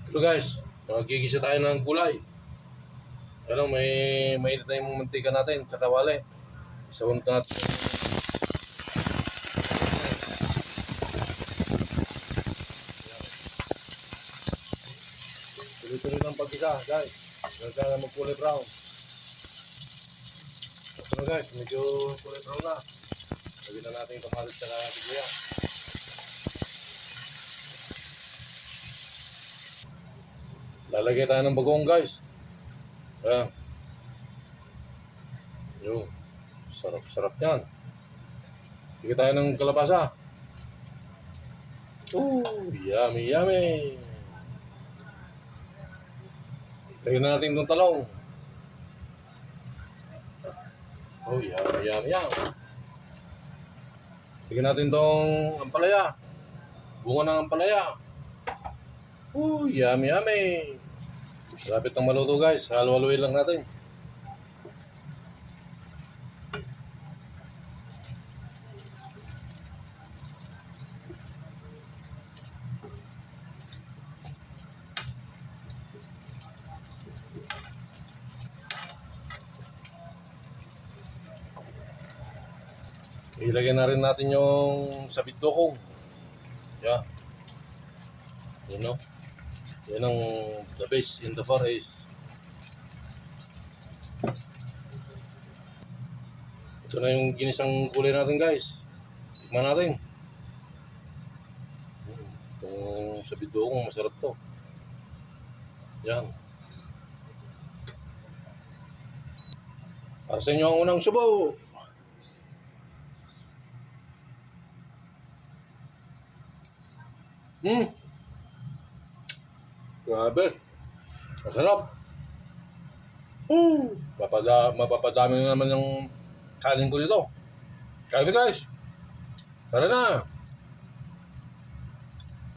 Ito guys, magigisa tayo ng gulay. Ano, may mainit na yung mantika natin sa kawali. Isawon natin. Tuloy-tuloy lang pag-isa guys. Hanggang na magkulay brown. Ito na guys, medyo kulay brown na. Lagyan na natin yung kamalit sa bigya. Lalagay tayo ng bagong guys. Ayan. Yun. Sarap-sarap yan. Sige tayo ng kalabasa. Yummy, yummy. Lagyan na natin itong talong. Yummy, yummy, yummy. Lagyan natin itong ampalaya. Bunga ng ampalaya. Yummy, yummy. Lapit ng maluto guys. Halo-haloin lang natin. Ilagay na rin natin yung sabit dokong. Yan. You know? Yan ang the best in the forest. Ito na yung ginisang gulay natin guys. Tikman natin. Itong sabit dokong masarap to. Yan. Para sa inyo ang unang subo. Grabe. Masarap. Mapapadami na naman yung kanin ko dito. Kaya guys. Tara na.